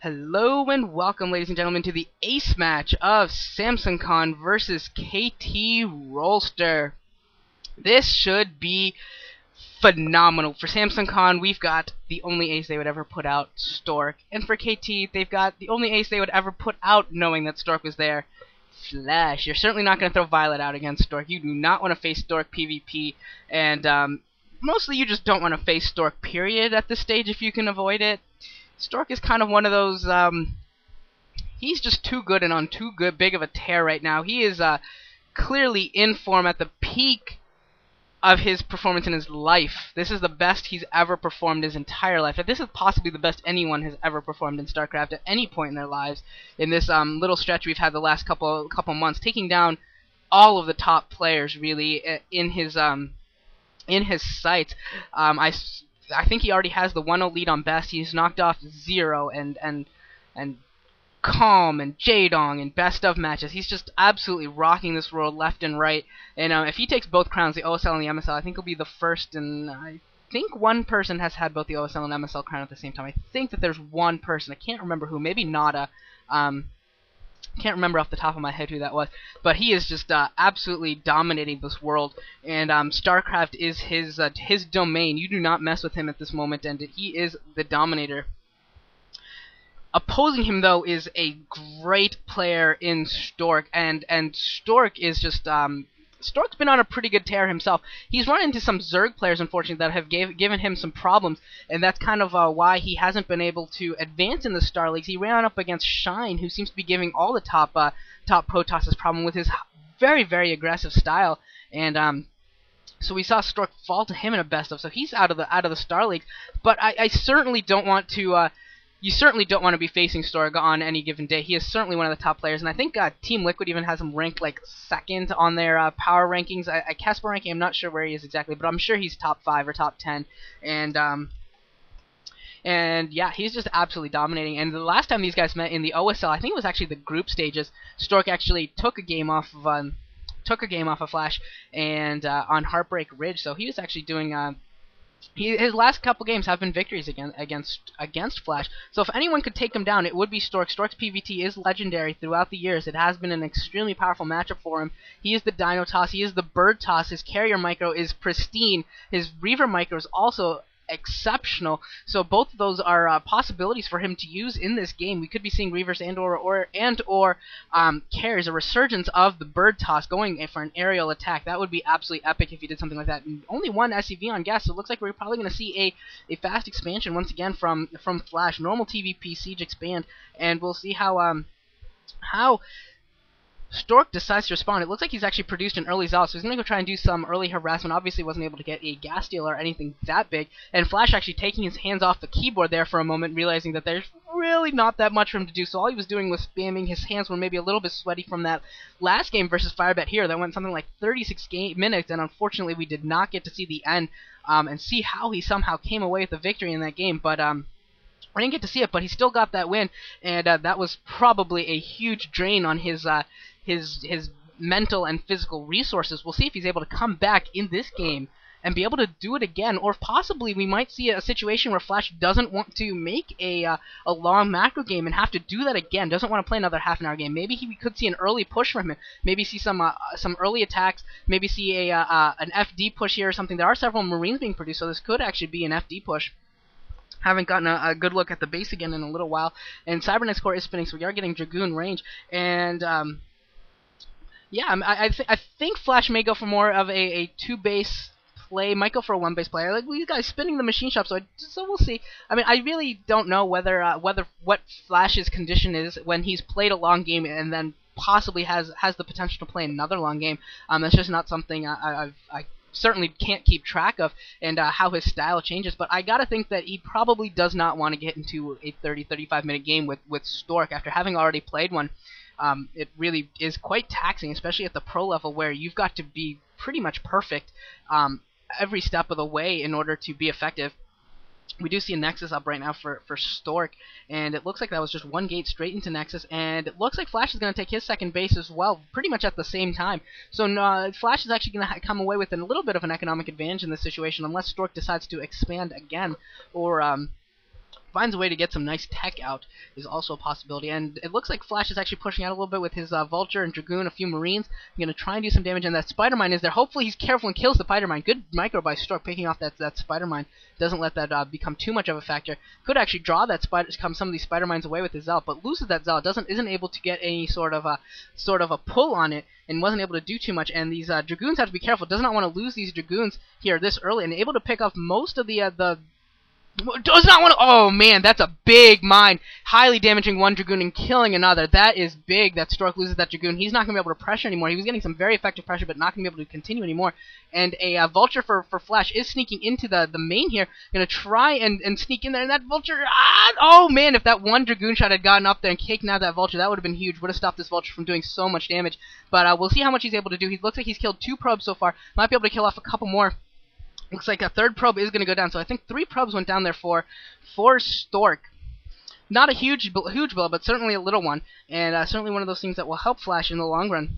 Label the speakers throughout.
Speaker 1: Hello and welcome, ladies and gentlemen, to the ace match of Samsung Khan versus KT Rolster. This should be phenomenal. For Samsung Khan, we've got the only ace they would ever put out, Stork. And for KT, they've got the only ace they would ever put out knowing that Stork was there, Flash. You're certainly not going to throw Violet out against Stork. You do not want to face Stork PvP, and mostly you just don't want to face Stork, period, at this stage if you can avoid it. Stork is kind of one of those, he's just too good and on too big of a tear right now. He is clearly in form at the peak of his performance in his life. This is the best he's ever performed his entire life. This is possibly the best anyone has ever performed in StarCraft at any point in their lives. In this little stretch we've had the last couple months, taking down all of the top players really in his sights. I think he already has the 1-0 lead on best. He's knocked off Zero and Calm and Jaedong in best of matches. He's just absolutely rocking this world left and right. And if he takes both crowns, the OSL and the MSL, I think he'll be the first. And I think one person has had both the OSL and MSL crown at the same time. I think that there's one person. I can't remember who. Maybe Nada. Can't remember off the top of my head who that was, but he is just absolutely dominating this world, and StarCraft is his domain. You do not mess with him at this moment, and he is the dominator. Opposing him, though, is a great player in Stork, and Stork is just Stork's been on a pretty good tear himself. He's run into some Zerg players, unfortunately, that have given him some problems, and that's kind of why he hasn't been able to advance in the Star Leagues. He ran up against Shine, who seems to be giving all the top Protoss problem with his very, very aggressive style, and so we saw Stork fall to him in a best of. So he's out of the Star Leagues, but I certainly don't want to. You certainly don't want to be facing Stork on any given day. He is certainly one of the top players, and I think Team Liquid even has him ranked like second on their power rankings. I Casper ranking, I'm not sure where he is exactly, but I'm sure he's top 5 or top 10. And yeah, he's just absolutely dominating. And the last time these guys met in the OSL, I think it was actually the group stages. Stork actually took a game off of Flash and on Heartbreak Ridge, so he was actually doing. His last couple games have been victories against Flash. So if anyone could take him down, it would be Stork. Stork's PvT is legendary throughout the years. It has been an extremely powerful matchup for him. He is the Dino Toss. He is the Bird Toss. His Carrier Micro is pristine. His Reaver Micro is also exceptional. So both of those are possibilities for him to use in this game. We could be seeing Reavers and/or Carriers, a resurgence of the Bird Toss going for an aerial attack. That would be absolutely epic if you did something like that. And only one SCV on gas, so it looks like we're probably going to see a fast expansion once again from Flash. Normal TVP Siege expand, and we'll see how Stork decides to respond. It looks like he's actually produced an early Zealot, so he's going to go try and do some early harassment. Obviously wasn't able to get a gas steal or anything that big, and Flash actually taking his hands off the keyboard there for a moment, realizing that there's really not that much for him to do, so all he was doing was spamming. His hands were maybe a little bit sweaty from that last game versus Firebet here. That went something like 36 minutes, and unfortunately we did not get to see the end and see how he somehow came away with the victory in that game, but I didn't get to see it, but he still got that win, and that was probably a huge drain on his mental and physical resources. We'll see if he's able to come back in this game and be able to do it again, or possibly we might see a situation where Flash doesn't want to make a long macro game and have to do that again, doesn't want to play another half-an-hour game. Maybe we could see an early push from him, maybe see some early attacks, maybe see an FD push here or something. There are several Marines being produced, so this could actually be an FD push. Haven't gotten a good look at the base again in a little while, and Cybernet's core is spinning, so we are getting Dragoon range, and yeah, I think Flash may go for more of a 2-base play, might go for a 1-base player. Like, these guys spinning the machine shop, so we'll see. I mean, I really don't know whether what Flash's condition is when he's played a long game and then possibly has the potential to play another long game. That's just not something I certainly can't keep track of, and how his style changes, but I gotta think that he probably does not want to get into a 30-35 minute game with Stork after having already played one. It really is quite taxing, especially at the pro level where you've got to be pretty much perfect every step of the way in order to be effective. We do see a Nexus up right now for Stork, and it looks like that was just one gate straight into Nexus, and it looks like Flash is going to take his second base as well, pretty much at the same time. So Flash is actually going to come away with a little bit of an economic advantage in this situation, unless Stork decides to expand again, or finds a way to get some nice tech out is also a possibility. And it looks like Flash is actually pushing out a little bit with his Vulture and Dragoon, a few Marines. I'm going to try and do some damage, and that Spider Mine is there. Hopefully he's careful and kills the Spider Mine. Good micro by Stork picking off that Spider Mine. Doesn't let that become too much of a factor. Could actually draw that some of these Spider Mines away with his Zealot, but loses that Zealot. Isn't able to get any sort of a pull on it, and wasn't able to do too much. And these Dragoons have to be careful. Does not want to lose these Dragoons here this early, and able to pick off most of the does not want to. Oh man, that's a big mine. Highly damaging one Dragoon and killing another. That is big. That Stork loses that Dragoon. He's not going to be able to pressure anymore. He was getting some very effective pressure, but not going to be able to continue anymore. And a Vulture for Flash is sneaking into the main here. Going to try and sneak in there. And that Vulture. Oh man, if that one Dragoon shot had gotten up there and taken out that Vulture, that would have been huge. Would have stopped this Vulture from doing so much damage. But we'll see how much he's able to do. He looks like he's killed 2 probes so far. Might be able to kill off a couple more. Looks like a 3rd probe is going to go down, so I think 3 probes went down there for Stork. Not a huge blow, but certainly a little one, and certainly one of those things that will help Flash in the long run.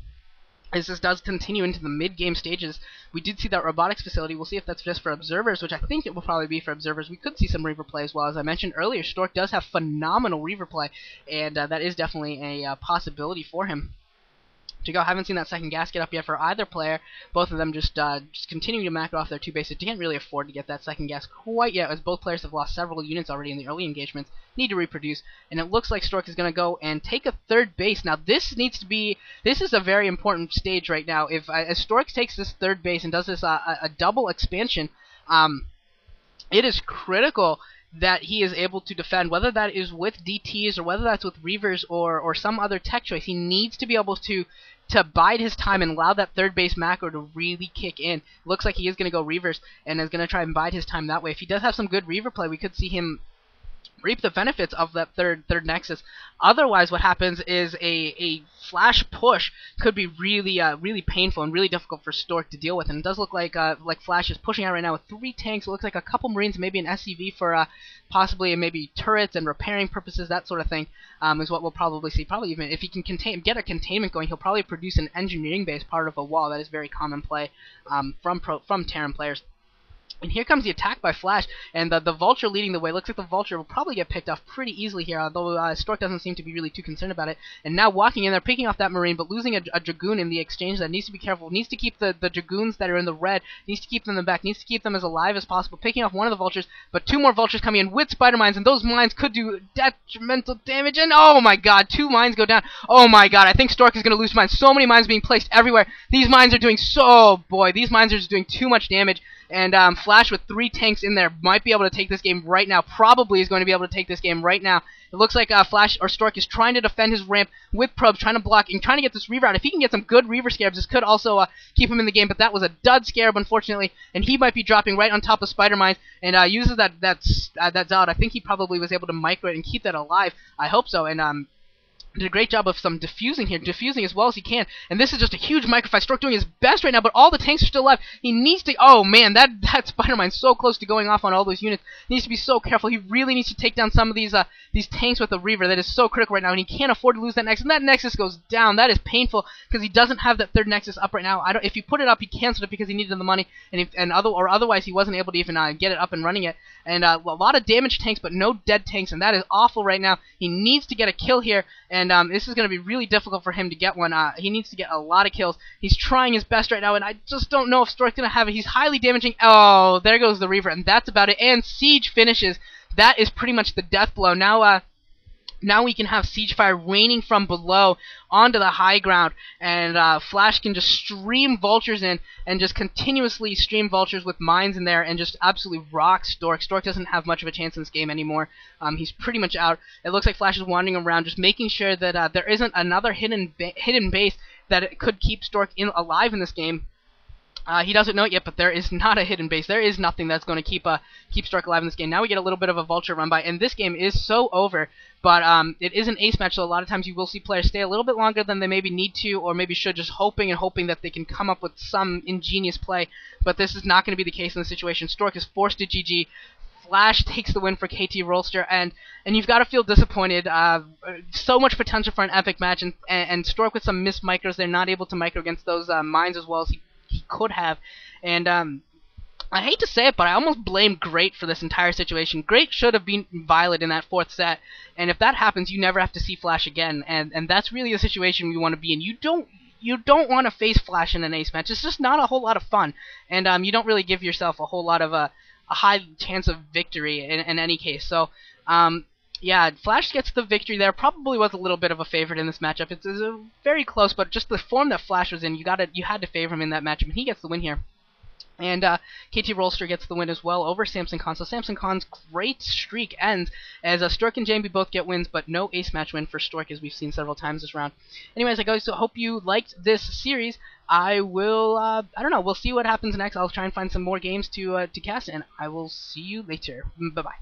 Speaker 1: As this does continue into the mid-game stages, we did see that robotics facility. We'll see if that's just for observers, which I think it will probably be for observers. We could see some Reaver play as well. As I mentioned earlier, Stork does have phenomenal Reaver play, and that is definitely a possibility for him to go. Haven't seen that second gasket up yet for either player. Both of them just continuing to macro off their 2 bases. Can't really afford to get that second gas quite yet, as both players have lost several units already in the early engagements. Need to reproduce, and it looks like Stork is going to go and take a 3rd base. Now this is a very important stage right now. If as Stork takes this 3rd base and does this a double expansion, it is critical that he is able to defend, whether that is with DTs or whether that's with Reavers or some other tech choice. He needs to be able to bide his time and allow that 3rd base macro to really kick in. Looks like he is going to go Reavers and is going to try and bide his time that way. If he does have some good Reaver play, we could see him reap the benefits of that third Nexus. Otherwise, what happens is a Flash push could be really painful and really difficult for Stork to deal with. And it does look like Flash is pushing out right now with 3 tanks. It looks like a couple Marines, maybe an SCV for possibly maybe turrets and repairing purposes, that sort of thing, is what we'll probably see. Probably even if he can get a containment going, he'll probably produce an engineering base part of a wall. That is very common play from Terran players. And here comes the attack by Flash, and the Vulture leading the way. Looks like the Vulture will probably get picked off pretty easily here, although Stork doesn't seem to be really too concerned about it. And now walking in there, picking off that Marine, but losing a Dragoon in the exchange. That needs to be careful. Needs to keep the Dragoons that are in the red, needs to keep them in the back, needs to keep them as alive as possible. Picking off one of the Vultures, but 2 more Vultures coming in with Spider Mines, and those mines could do detrimental damage. And oh my god, 2 mines go down. Oh my god, I think Stork is going to lose mines. So many mines being placed everywhere. These mines are doing these mines are just doing too much damage. And Flash with 3 tanks in there might be able to take this game right now. Probably is going to be able to take this game right now. It looks like Flash or Stork is trying to defend his ramp with probes, trying to block and trying to get this Reaver out. If he can get some good Reaver scarabs, this could also keep him in the game. But that was a dud scarab, unfortunately, and he might be dropping right on top of Spider Mines and uses that Zealot. I think he probably was able to micro it and keep that alive. I hope so. And did a great job of some diffusing here, diffusing as well as he can. And this is just a huge microfight. Stork doing his best right now, but all the tanks are still alive. He needs to... Oh, man, that Spider-Mine's so close to going off on all those units. He needs to be so careful. He really needs to take down some of these tanks with a Reaver. That is so critical right now, and he can't afford to lose that Nexus. And that Nexus goes down. That is painful, because he doesn't have that 3rd Nexus up right now. If he put it up, he canceled it because he needed the money, otherwise he wasn't able to even get it up and running yet. And a lot of damaged tanks, but no dead tanks, and that is awful right now. He needs to get a kill here, and this is going to be really difficult for him to get one. He needs to get a lot of kills. He's trying his best right now, and I just don't know if Stork's going to have it. He's highly damaging. Oh, there goes the Reaver, and that's about it. And Siege finishes. That is pretty much the death blow. Now we can have siege fire raining from below onto the high ground, and Flash can just stream Vultures in and just continuously stream Vultures with mines in there and just absolutely rock Stork. Stork doesn't have much of a chance in this game anymore. He's pretty much out. It looks like Flash is wandering around, just making sure that there isn't another hidden base that it could keep Stork alive in this game. He doesn't know it yet, but there is not a hidden base. There is nothing that's going to keep Stork alive in this game. Now we get a little bit of a Vulture run by, and this game is so over. But it is an ace match, so a lot of times you will see players stay a little bit longer than they maybe need to, or maybe should, just hoping that they can come up with some ingenious play. But this is not going to be the case in this situation. Stork is forced to GG. Flash takes the win for KT Rolster, and you've got to feel disappointed. So much potential for an epic match, and Stork with some missed micros. They're not able to micro against those mines as well as he could have, and I hate to say it, but I almost blame Great for this entire situation. Great should have been Violet in that 4th set, and if that happens, you never have to see Flash again, and that's really the situation we want to be in. You don't want to face Flash in an ace match. It's just not a whole lot of fun, and you don't really give yourself a whole lot of a high chance of victory in any case. So, yeah, Flash gets the victory there. Probably was a little bit of a favorite in this matchup. It's very close, but just the form that Flash was in, you had to favor him in that matchup, and he gets the win here. And KT Rolster gets the win as well over Samson Khan. So Samson Khan's great streak ends as Stork and Jambi both get wins, but no ace match win for Stork, as we've seen several times this round. Anyways, I guys hope you liked this series. I will, I don't know, we'll see what happens next. I'll try and find some more games to cast, and I will see you later. Bye-bye.